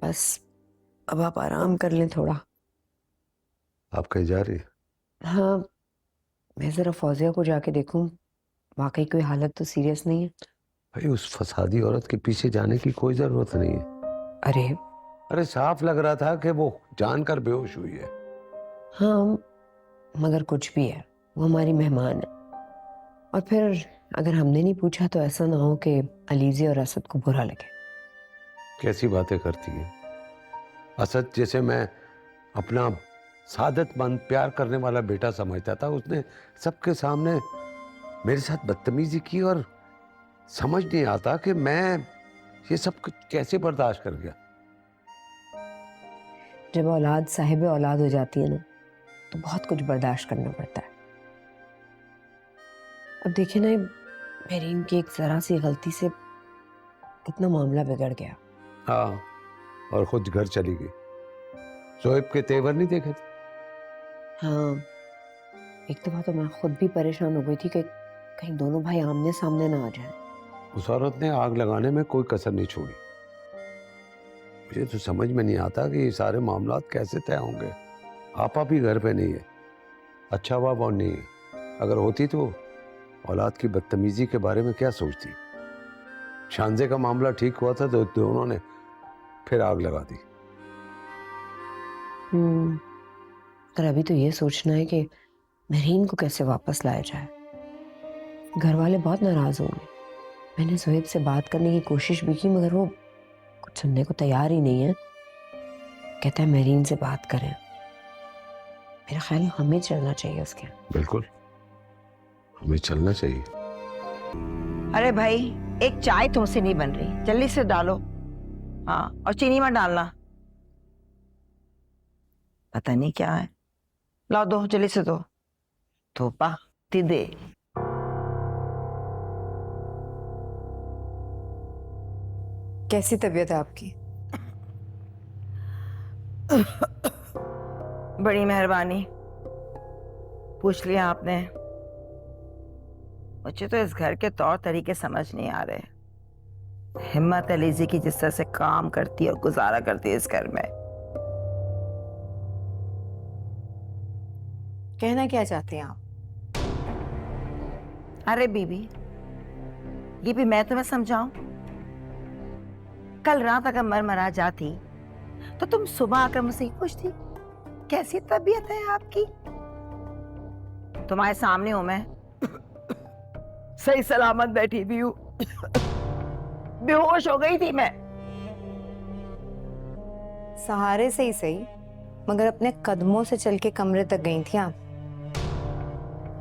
बस अब आप आराम कर लें थोड़ा। आप कहीं जा रही है? हाँ, मैं जरा फौजिया को जाके देखूं, वाकई कोई हालत तो सीरियस नहीं है। भाई उस फसादी औरत के पीछे जाने की कोई जरूरत नहीं है। अरे अरे साफ लग रहा था कि वो जानकर बेहोश हुई है। हाँ, मगर कुछ भी है, वो हमारी मेहमान है। और फिर अगर हमने नहीं पूछा तो ऐसा ना हो कि अलीज़ी और असद को बुरा लगे। कैसी बातें करती है। असद जैसे मैं अपना सादतमंद प्यार करने वाला बेटा समझता था, उसने सबके सामने मेरे साथ बदतमीजी की और समझ नहीं आता कि मैं ये सब कुछ कैसे बर्दाश्त कर गया। जब औलाद साहिब औलाद हो जाती है ना, तो बहुत कुछ बर्दाश्त करना पड़ता है। अब देखिए ना, मेरीन की एक जरा सी गलती से कितना मामला बिगड़ गया। हाँ, और खुद घर चली गई। शोएब के तेवर नहीं देखे थे? हाँ, एक दफा तो मैं खुद भी परेशान हो गई थी कि कहीं दोनों भाई आमने सामने ना आ जाएं। उस औरत ने आग लगाने में कोई कसर नहीं छोड़ी। मुझे तो समझ में नहीं आता कि ये सारे मामला कैसे तय होंगे। आपा भी घर पे नहीं है, अच्छा हुआ वो नहीं है। अगर होती तो औलाद की बदतमीजी के बारे में क्या सोचती। शानजे का मामला ठीक हुआ था तो दोनों ने फिर आग लगा दी। पर अभी तो ये सोचना है कि मेरीन को कैसे वापस लाया जाए। घर वाले बहुत नाराज होंगे। मैंने सुहेब से बात करने की कोशिश भी की, मगर वो कुछ सुनने को तैयार ही नहीं है। कहता है मेरीन से बात करें। मेरा ख्याल है हमें चलना चाहिए उसके। बिल्कुल, हमें चलना चाहिए। अरे भाई, एक चाय तुमसे नहीं बन रही, जल्दी से डालो। हाँ, और चीनी मत डालना। पता नहीं क्या है। लाओ, दो जल्दी से दो। धोपा दे। कैसी तबीयत है आपकी? बड़ी मेहरबानी, पूछ लिया आपने। मुझे तो इस घर के तौर तरीके समझ नहीं आ रहे। हिम्मत अलीज़ी की जिस तरह से काम करती है और गुजारा करती है इस घर में। कहना क्या चाहते हैं आप? अरे बीबी, ये भी मैं तुम्हें समझाऊं? कल रात अगर मर जाती तो तुम सुबह आकर मुझसे ही पूछती कैसी तबीयत है आपकी। तुम्हारे सामने हूं मैं, सही सलामत बैठी भी हूं। बेहोश हो गई थी मैं। सहारे से ही सही, मगर अपने कदमों से चल के कमरे तक गई थी आप।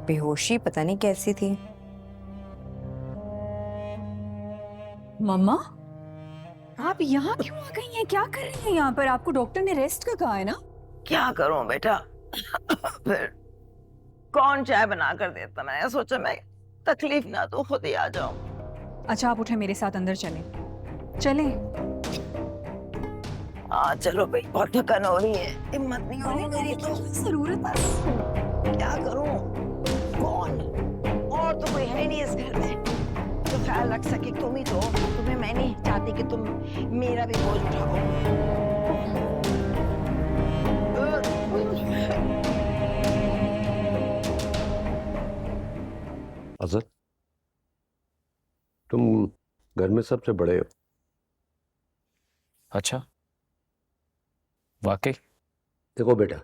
बेहोशी पता नहीं कैसी थी। मम्मा, आप यहाँ क्यों आ गई हैं? क्या कर रही हैं यहाँ पर? आपको डॉक्टर ने रेस्ट का कहा है ना? क्या करूं बेटा, फिर कौन चाय बना कर देता। मैंने सोचा मैं तकलीफ ना तो खुद ही आ जाऊं। अच्छा, आप उठे, मेरे साथ अंदर चलें। चलें। हाँ चलो भाई, बहुत थकान हो रही है, हिम्मत नहीं हो रही मेरी तो। जरूरत है। क्या करूं? कौन और तो कोई है नहीं इस घर में जो ख्याल रख सके। तुम ही तो। तुम्हें मैं नहीं चाहती कि तुम मेरा भी बोझ उठाओ। असद, तुम घर में सबसे बड़े हो। अच्छा, वाकई? देखो बेटा,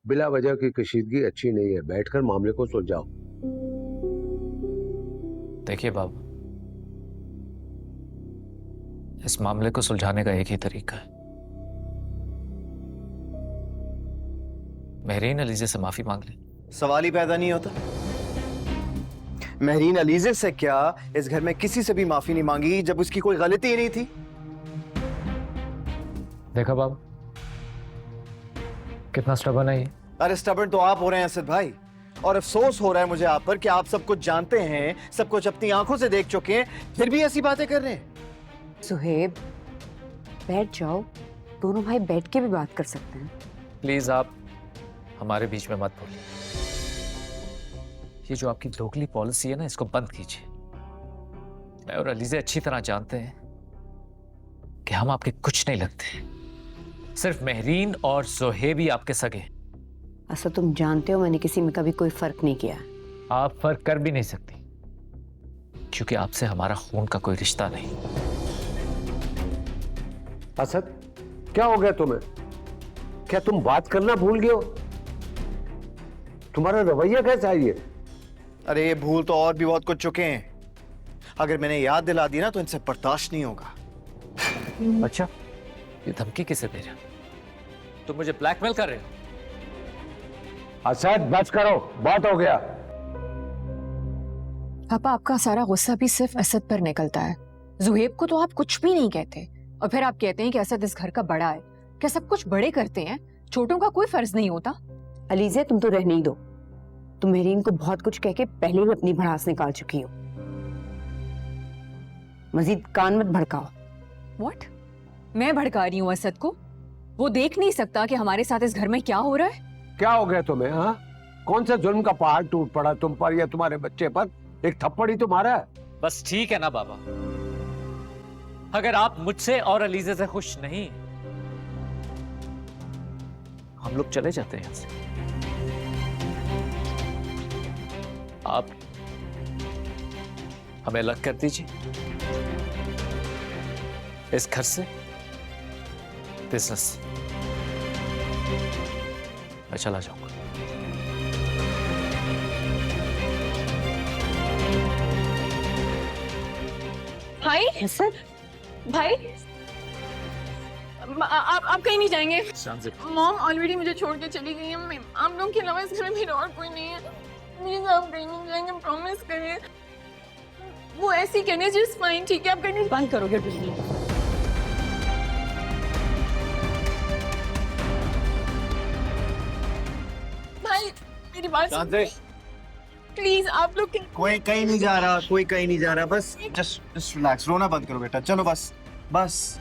बिला वजह की कशीदगी अच्छी नहीं है। बैठकर मामले को सुलझाओ। देखिए बाबा, इस मामले को सुलझाने का एक ही तरीका है। मेहरीन अलीज़े से माफी मांग ले। सवाल ही पैदा नहीं होता। मेहरीन अलीज़े से क्या इस घर में किसी से भी माफी नहीं मांगी जब उसकी कोई गलती ही नहीं थी। देखा बाबा, कितना स्टबर्न है ये। अरे स्टबर्न तो आप हो रहे हैं असद भाई, और अफसोस हो रहा है मुझे आप पर कि आप सब कुछ जानते हैं, सब कुछ अपनी आंखों से देख चुके हैं, फिर भी ऐसी बातें कर रहे हैं। सुहेब, बैठ जाओ, दोनों भाई बैठ के भी बात कर सकते हैं। प्लीज आप हमारे बीच में मत बोलिए। ये जो आपकी दोगली पॉलिसी है ना, इसको बंद कीजिए। मैं और अलीज़े अच्छी तरह जानते हैं कि हम आपके कुछ नहीं लगते। सिर्फ महरीन और जोहेब ही आपके सगे हैं। असद, तुम जानते हो मैंने किसी में कभी कोई फर्क नहीं किया। आप फर्क कर भी नहीं सकती क्योंकि आपसे हमारा खून का कोई रिश्ता नहीं। असद, क्या हो गया तुम्हें? क्या तुम बात करना भूल गए हो? तुम्हारा रवैया कैसा है ये? अरे ये भूल तो और भी बहुत कुछ चुके हैं। अगर मैंने याद दिला दी ना तो इनसे बर्दाश्त नहीं होगा। अच्छा, ये धमकी किसे दे रहे हो? तुम मुझे ब्लैकमेल कर रहे हो? असद, बस करो, बहुत हो गया। पापा, आपका सारा गुस्सा भी सिर्फ असद पर निकलता है। जुहेब को तो आप कुछ भी नहीं कहते और फिर आप कहते हैं कि असद इस घर का बड़ा है। क्या सब कुछ बड़े करते हैं? छोटों का कोई फर्ज नहीं होता? अलीज़ा, तुम तो रहने ही दो। तुम महरीन को बहुत कुछ कह के पहले ही अपनी भड़ास निकाल चुकी हो। मजीद कान मत भड़काओ। व्हाट? मैं भड़का रही हूँ असद को? वो देख नहीं सकता कि हमारे साथ इस घर में क्या हो रहा है? क्या हो गया तुम्हें? हाँ, कौन सा जुल्म का पहाड़ टूट पड़ा तुम पर या तुम्हारे बच्चे पर? एक थप्पड़ ही तो मारा है। बस ठीक है ना बाबा, अगर आप मुझसे और अलीज़ा से खुश नहीं, हम लोग चले जाते हैं यहां से। आप हमें अलग कर दीजिए इस घर से, बिजनेस से। मैं चला जाऊंगा। भाई, भाई, आप कहीं नहीं जाएंगे? मॉम ऑलरेडी मुझे छोड़ के चली गई है। आप लोगों के अलावा इस घर में मेरा और कोई नहीं है। प्लीज आप कहीं नहीं जाएंगे, प्रॉमिस करिए। वो ऐसी कहने जस्ट फाइन, ठीक है? आप कहीं बंद करोगे बिजली? भाई मेरी बात सुन, प्लीज आप लोग कोई कहीं नहीं जा रहा, कोई कहीं नहीं जा रहा। बस जस्ट रिलैक्स, रोना बंद करो बेटा। चलो बस बस।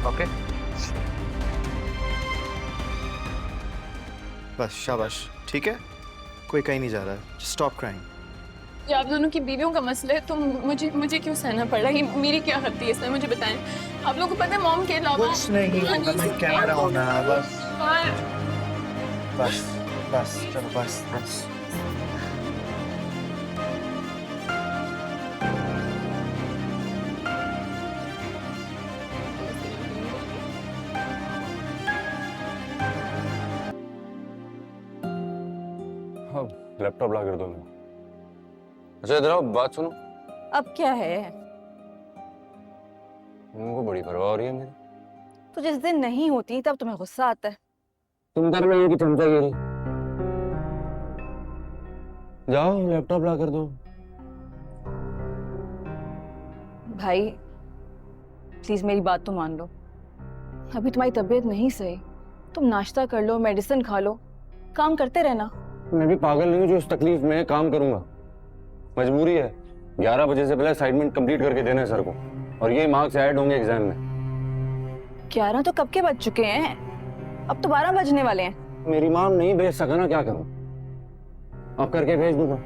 ओके, बस शाबाश, ठीक है? कोई कहीं नहीं जा रहा है। Stop crying. ये आप दोनों की बीवियों का मसला है तो मुझे क्यों सहना पड़ा? ये मेरी क्या गलती है इसमें? मुझे बताएं। आप लोगों को पता है मॉम के अलावा कुछ नहीं, मैं कह रहा हूँ ना। बस बस बस, चलो बस बस। हाँ, लैपटॉप ला कर दो मेरा। अच्छा इधर आओ, बात सुनो। अब क्या है? उनको बड़ी परवाह हो रही है मेरी। तो जिस दिन नहीं होती तब तुम्हें गुस्सा आता है। तुम कर रही हो कि चमचागिरी। जाओ लैपटॉप ला कर दो। भाई प्लीज मेरी बात तो मान लो। अभी तुम्हारी तबीयत नहीं सही, तुम नाश्ता कर लो, मेडिसिन खा लो, काम करते रहना। मैं भी पागल नहीं हूँ जो इस तकलीफ में काम करूंगा। मजबूरी है। 11 बजे से पहले असाइनमेंट कंप्लीट करके देना है सर को, और ये मार्क्स ऐड होंगे एग्जाम में। 11 तो कब के बज चुके हैं, अब तो 12 बजने वाले हैं। मेरी माम नहीं भेज सका ना, क्या करूं? अब करके भेज दूंगा।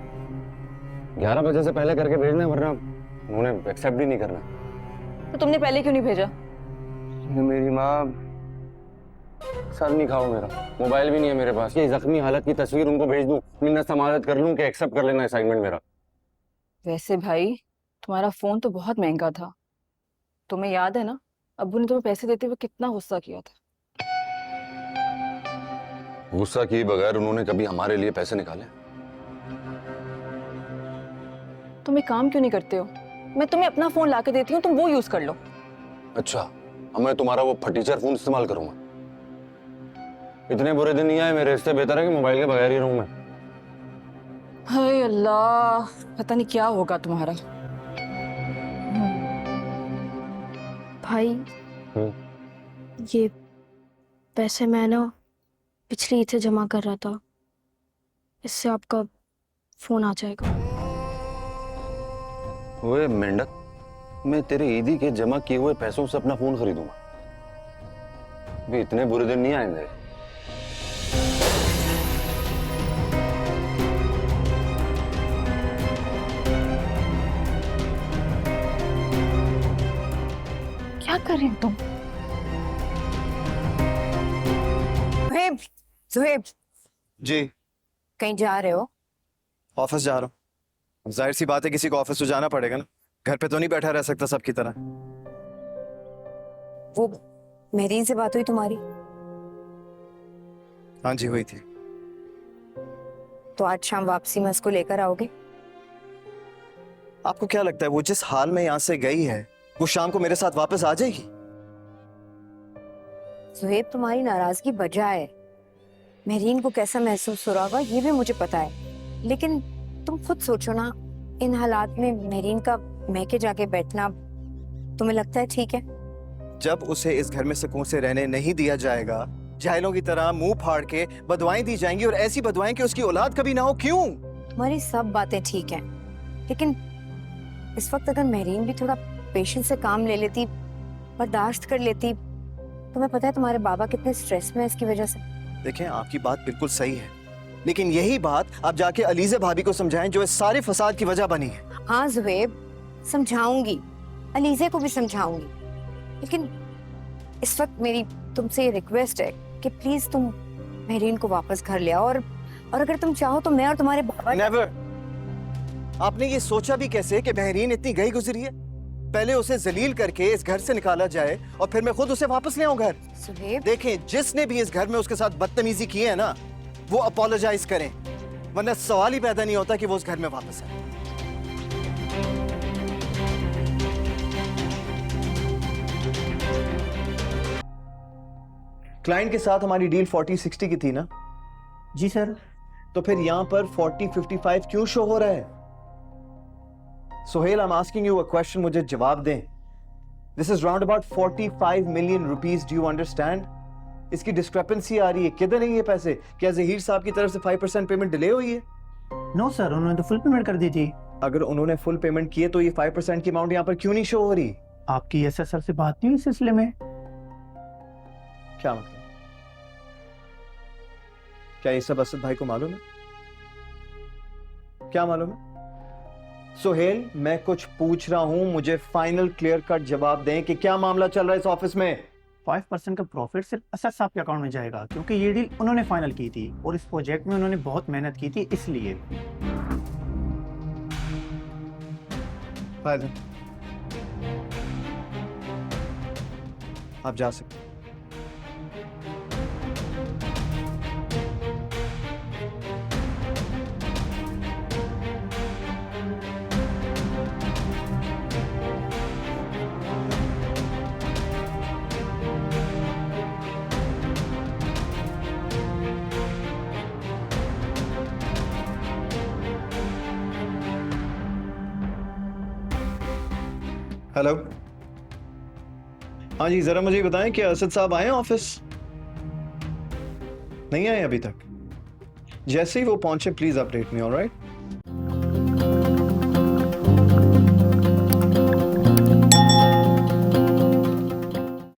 11 बजे से पहले करके भेजना, वरना उन्होंने एक्सेप्ट भी नहीं करना। तो तुमने पहले क्यों नहीं भेजा? मेरी माँ, सर नहीं खाओ मेरा, मोबाइल भी नहीं है मेरे पास। ये जख्मी हालत की तस्वीर उनको भेज दूं, मिन्नत समाजत कर लूं कि एक्सेप्ट कर लेना असाइनमेंट मेरा। वैसे भाई तुम्हारा फोन तो बहुत महंगा था, तुम्हें याद है ना अब्बू ने तुम्हें पैसे देते हुए कितना गुस्सा किया था? गुस्सा किए बगैर उन्होंने कभी हमारे लिए पैसे निकाले? तुम एक काम क्यों नहीं करते हो? मैं तुम्हें अपना फोन ला के देती हूँ, तुम वो यूज कर लो। अच्छा, अब मैं तुम्हारा वो फटीचर फोन इस्तेमाल करूंगा? इतने बुरे दिन नहीं आए मेरे, इससे बेहतर है कि मोबाइल के बगैर ही रहूं मैं। हाय अल्लाह, पता नहीं क्या होगा तुम्हारा। भाई ये पैसे मैं ना पिछली ईद से जमा कर रहा था, इससे आपका फोन आ जाएगा। ओए मेंढक, मैं तेरे ईदी के जमा किए हुए पैसों से अपना फोन खरीदूंगा। भी इतने बुरे दिन नहीं आए मेरे। क्या कर रही हो तुम? जुहेब, जुहेब, जी कहीं जा रहे हो? ऑफिस जा रहा हूँ। जाहिर सी बात है किसी को ऑफिस तो जाना पड़ेगा ना, घर पे तो नहीं बैठा रह सकता सबकी तरह। वो मेहरीन से बात हुई तुम्हारी? हाँ जी हुई थी। तो आज शाम वापसी में उसको लेकर आओगे? आपको क्या लगता है वो जिस हाल में यहाँ से गई है वो शाम को मेरे साथ वापस आ जाएगी? जुहेब, तुम्हारी नाराजगी वजह है। मेहरीन को कैसा महसूस हो रहा होगा ये भी मुझे पता है, लेकिन तुम खुद सोचो ना, इन हालात में मेहरीन का मैके जाके बैठना तुम्हें लगता है ठीक है? जब उसे इस घर में सुकून से रहने नहीं दिया जाएगा, जाहिलों की तरह मुंह फाड़ के बदवाएं दी जाएंगी, और ऐसी बदवाएं कि उसकी औलाद कभी ना हो। क्यों? तुम्हारी सब बातें ठीक हैं, लेकिन इस वक्त अगर मेहरीन भी थोड़ा पेशेंस से काम ले लेती, बर्दाश्त कर लेती। तुम्हें पता है तुम्हारे बाबा कितने स्ट्रेस में है इसकी वजह से। देखें, आपकी बात बिल्कुल सही है, लेकिन यही बात आप जाके अलीज़ा भाभी को समझाएं जो इस सारे फसाद की वजह बनी है। हाँ जुहेब, समझाऊंगी, अलीज़े को भी समझाऊंगी, लेकिन इस वक्त मेरी तुमसे रिक्वेस्ट है कि प्लीज तुम मेहरीन को वापस घर ले आओ, और अगर तुम चाहो तो मैं और तुम्हारे बाबा। नेवर। आपने ये सोचा भी कैसे कि मेहरीन इतनी गई गुजरी है? पहले उसे जलील करके इस घर से निकाला जाए और फिर मैं खुद उसे वापस ले आऊं घर। सुहेब, देखें, जिसने भी इस घर में उसके साथ बदतमीजी की है ना, वो अपोलोजाइज करें, वरना सवाल ही पैदा नहीं होता कि वो उस घर में वापस आए। क्लाइंट के साथ हमारी डील 40-60 की थी ना? जी सर। तो फिर यहाँ पर 40-55 क्यों शो हो रहा है? Sohail, I am asking you a question, मुझे जवाब दें। This is round about 45 million rupees, do you understand? इसकी डिस्क्रिपेंसी आ रही है, किधर है ये पैसे? क्या जहीर साहब की तरफ से 5% पेमेंट डिले हुई है? नो सर, उन्होंने तो फुल पेमेंट कर दी थी। अगर उन्होंने फुल पेमेंट की है तो ये 5% की अमाउंट यहाँ पर क्यों नहीं शो हो रही? आपकी एसएस सर से बात नहीं हुई इस सिलसिले में? क्या मतलब? क्या ये सब असद भाई को मालूम है? क्या मालूम है? सोहेल, मैं कुछ पूछ रहा हूं, मुझे फाइनल क्लियर कट जवाब दें कि क्या मामला चल रहा है इस ऑफिस में? 5% का प्रॉफिट सिर्फ असद साहब के अकाउंट में जाएगा, क्योंकि ये डील उन्होंने फाइनल की थी और इस प्रोजेक्ट में उन्होंने बहुत मेहनत की थी, इसलिए। आप जा सकते। हेलो, हाँ जी, जरा मुझे बताएं कि असद साहब आए हैं ऑफिस? नहीं आए अभी तक? जैसे ही वो पहुंचे प्लीज अपडेट मी, ऑलराइट?